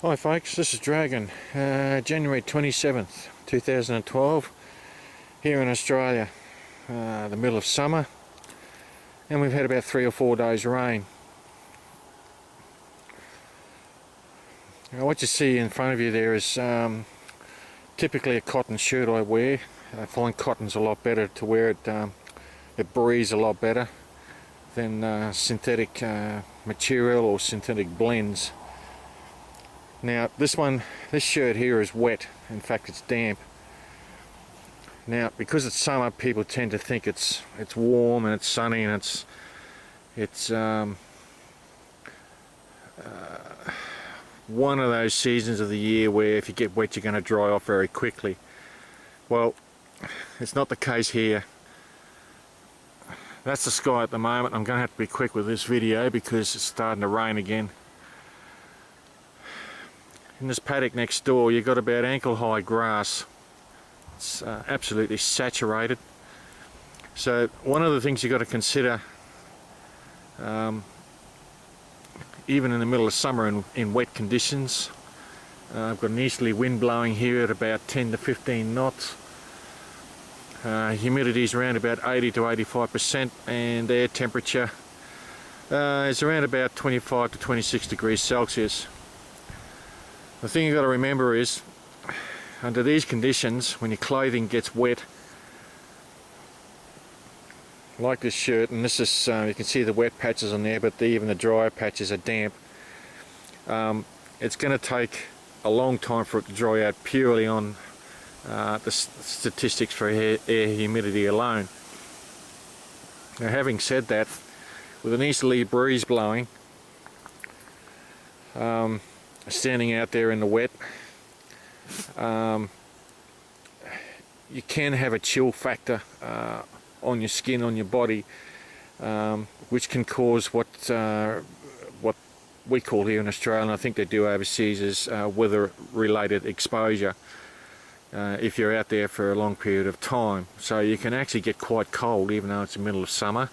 Hi folks, this is Dragon, January 27th 2012 here in Australia, the middle of summer, and we've had about 3 or 4 days rain. Now what you see in front of you there is typically a cotton shirt I wear. I find cotton's a lot better to wear. It breathes a lot better than synthetic material or synthetic blends. Now this shirt here is wet. In fact, it's damp. Now because it's summer, people tend to think it's warm and it's sunny and it's one of those seasons of the year where if you get wet you're going to dry off very quickly. Well, it's not the case here. That's the sky at the moment. I'm going to have to be quick with this video because it's starting to rain again. In this paddock next door you've got about ankle high grass. It's absolutely saturated. So one of the things you've got to consider, even in the middle of summer in wet conditions, I've got an easterly wind blowing here at about 10 to 15 knots. Humidity is around about 80 to 85% and air temperature is around about 25 to 26 degrees Celsius. The thing you've got to remember is, under these conditions, when your clothing gets wet, like this shirt, and this is, you can see the wet patches on there, but even the drier patches are damp. It's going to take a long time for it to dry out purely on the statistics for air humidity alone. Now having said that, with an easterly breeze blowing, standing out there in the wet, you can have a chill factor on your skin, on your body, which can cause what we call here in Australia, and I think they do overseas, is weather related exposure if you're out there for a long period of time. So you can actually get quite cold even though it's the middle of summer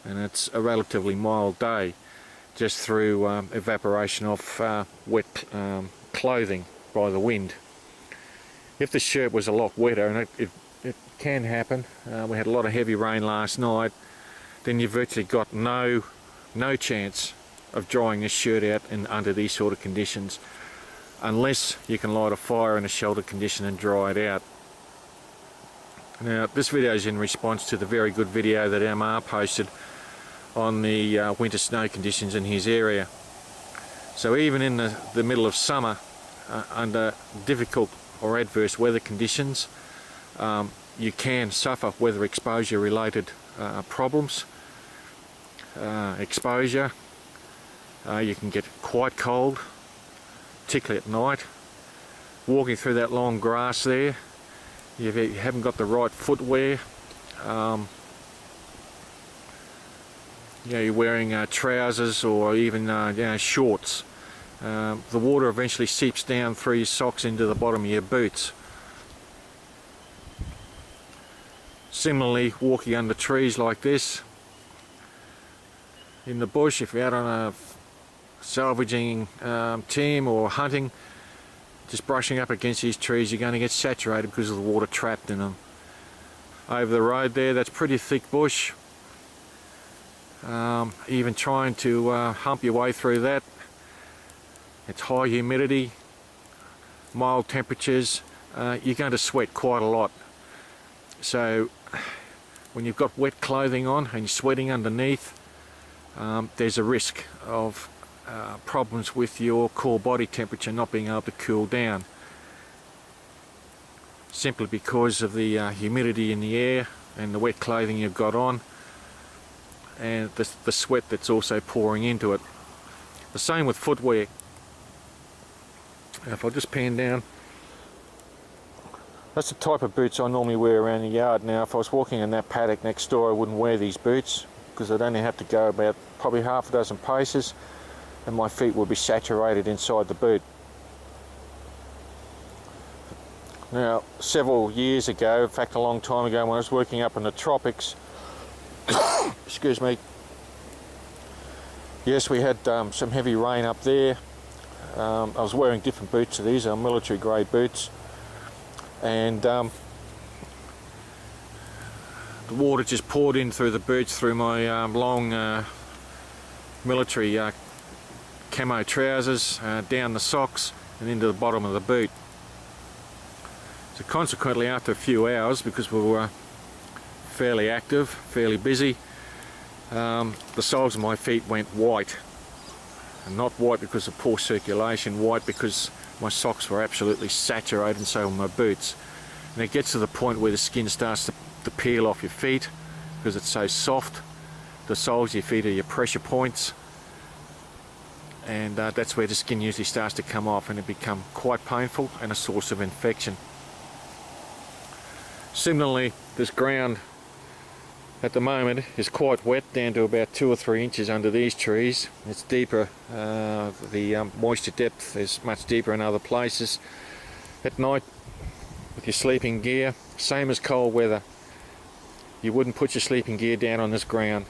and it's a relatively mild day, just through evaporation of wet clothing by the wind. If the shirt was a lot wetter, and it can happen, we had a lot of heavy rain last night, then you've virtually got no chance of drying this shirt out under these sort of conditions, unless you can light a fire in a sheltered condition and dry it out. Now this video is in response to the very good video that MR posted on the winter snow conditions in his area. So even in the middle of summer, under difficult or adverse weather conditions, you can suffer weather exposure related problems. Exposure, you can get quite cold, particularly at night. Walking through that long grass there, you haven't got the right footwear. You're wearing trousers or even shorts. The water eventually seeps down through your socks into the bottom of your boots. Similarly, walking under trees like this, in the bush, if you're out on a salvaging team or hunting, just brushing up against these trees, you're going to get saturated because of the water trapped in them. Over the road there, that's pretty thick bush. Even trying to hump your way through that, it's high humidity, mild temperatures, you're going to sweat quite a lot. So when you've got wet clothing on and you're sweating underneath, there's a risk of problems with your core body temperature not being able to cool down, simply because of the humidity in the air and the wet clothing you've got on, and the sweat that's also pouring into it. The same with footwear. If I just pan down, that's the type of boots I normally wear around the yard. Now if I was walking in that paddock next door, I wouldn't wear these boots because I'd only have to go about probably half a dozen paces and my feet would be saturated inside the boot. Now several years ago, in fact a long time ago, when I was working up in the tropics, excuse me, yes, we had some heavy rain up there. I was wearing different boots to these, are military grade boots, and the water just poured in through the boots through my long military camo trousers, down the socks and into the bottom of the boot. So consequently, after a few hours, because we were fairly active, fairly busy, the soles of my feet went white. And not white because of poor circulation, white because my socks were absolutely saturated, and so were my boots. And it gets to the point where the skin starts to peel off your feet because it's so soft. The soles of your feet are your pressure points, and that's where the skin usually starts to come off, and it becomes quite painful and a source of infection. Similarly, this ground at the moment is quite wet, down to about 2 or 3 inches under these trees. It's deeper, the moisture depth is much deeper in other places. At night, with your sleeping gear, same as cold weather, you wouldn't put your sleeping gear down on this ground.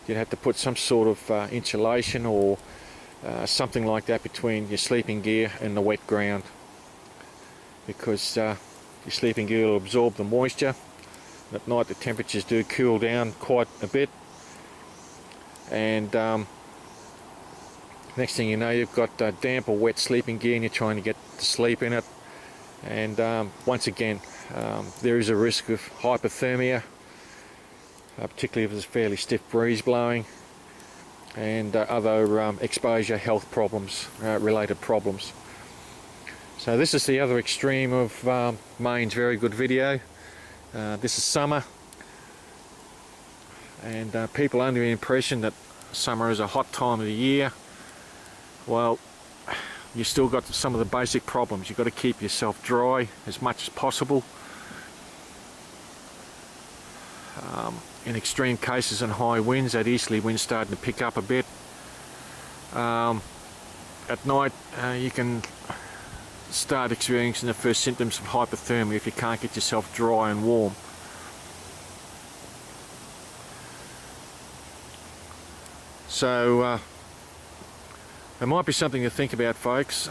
You'd have to put some sort of insulation or something like that between your sleeping gear and the wet ground, because your sleeping gear will absorb the moisture. At night the temperatures do cool down quite a bit, and next thing you know, you've got damp or wet sleeping gear and you're trying to get to sleep in it. And once again, there is a risk of hypothermia, particularly if there's a fairly stiff breeze blowing, and other exposure health problems, related problems. So this is the other extreme of Maine's very good video. This is summer, and people are under the impression that summer is a hot time of the year. Well, you've still got some of the basic problems. You've got to keep yourself dry as much as possible. In extreme cases and high winds, that easterly wind starting to pick up a bit. At night you can start experiencing the first symptoms of hypothermia if you can't get yourself dry and warm. So it might be something to think about, folks.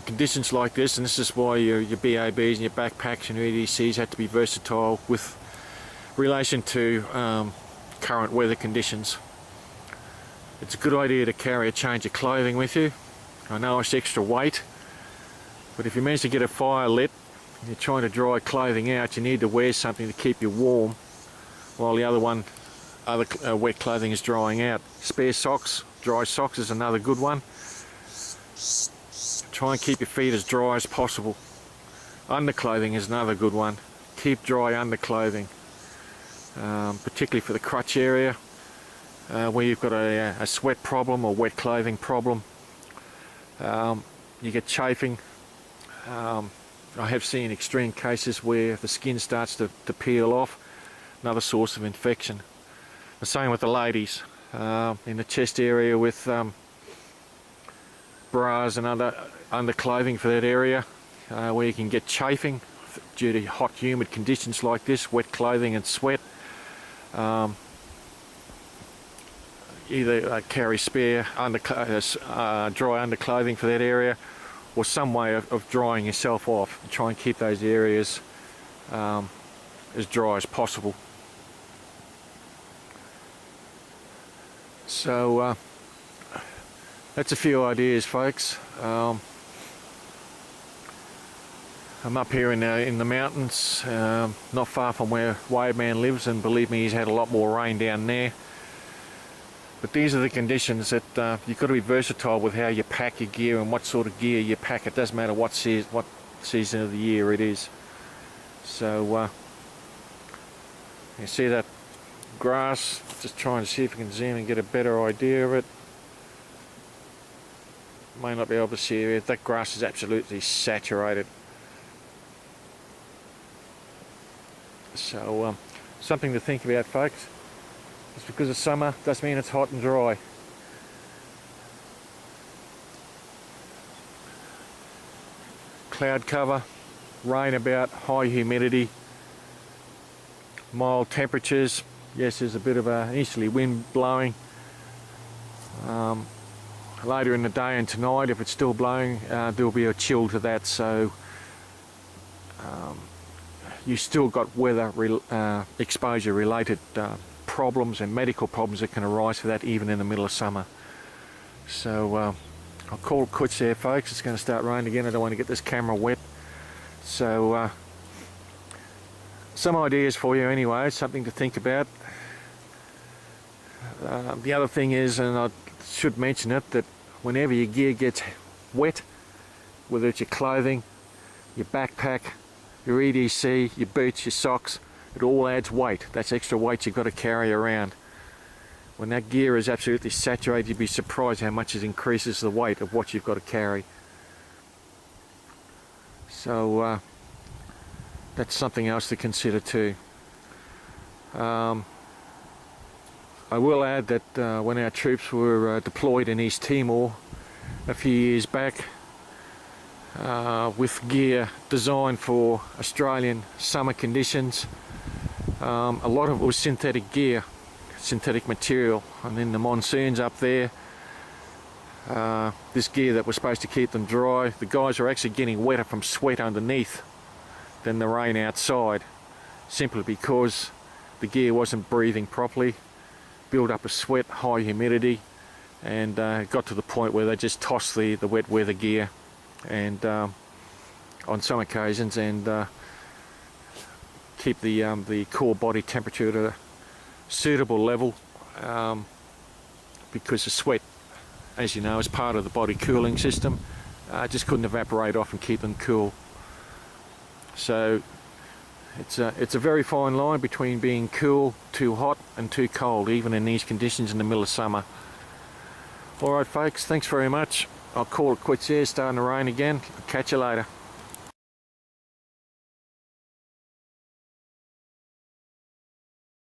Conditions like this, and this is why your BABs and your backpacks and your EDCs have to be versatile with relation to current weather conditions. It's a good idea to carry a change of clothing with you. I know it's extra weight, but if you manage to get a fire lit and you're trying to dry clothing out, you need to wear something to keep you warm while the other wet clothing is drying out. Spare socks, dry socks is another good one. Try and keep your feet as dry as possible. Underclothing is another good one. Keep dry underclothing, particularly for the crotch area, where you've got a sweat problem or wet clothing problem. You get chafing. I have seen extreme cases where the skin starts to peel off, another source of infection. The same with the ladies, in the chest area with bras and other underclothing for that area, where you can get chafing due to hot humid conditions like this, wet clothing and sweat. Either carry spare dry underclothing for that area, or some way of drying yourself off, and try and keep those areas as dry as possible. So that's a few ideas, folks. I'm up here in the mountains, not far from where Waveman lives, and believe me, he's had a lot more rain down there. But these are the conditions that you've got to be versatile with how you pack your gear and what sort of gear you pack. It doesn't matter what season of the year it is. So you see that grass, just trying to see if you can zoom and get a better idea of it. May not be able to see it. That grass is absolutely saturated. So something to think about, folks. Just because it's summer doesn't mean it's hot and dry. Cloud cover, rain about, high humidity, mild temperatures. Yes, there's a bit of a easterly wind blowing. Later in the day and tonight, if it's still blowing, there'll be a chill to that, so you still got weather exposure related problems and medical problems that can arise for that even in the middle of summer. So I'll call it quits there, folks. It's going to start raining again. I don't want to get this camera wet. So some ideas for you anyway, something to think about. The other thing is, and I should mention it, that whenever your gear gets wet, whether it's your clothing, your backpack, your EDC, your boots, your socks, it all adds weight. That's extra weight you've got to carry around. When that gear is absolutely saturated, you'd be surprised how much it increases the weight of what you've got to carry. So that's something else to consider too. I will add that when our troops were deployed in East Timor a few years back, with gear designed for Australian summer conditions, a lot of it was synthetic gear, synthetic material, and in the monsoons up there, this gear that was supposed to keep them dry, the guys were actually getting wetter from sweat underneath than the rain outside, simply because the gear wasn't breathing properly, build up a sweat, high humidity, and got to the point where they just tossed the wet weather gear, and on some occasions, and keep the core body temperature at a suitable level, because the sweat, as you know, is part of the body cooling system, just couldn't evaporate off and keep them cool. So it's a very fine line between being cool, too hot, and too cold, even in these conditions in the middle of summer. Alright folks, thanks very much. I'll call it quits there, starting to rain again. Catch you later.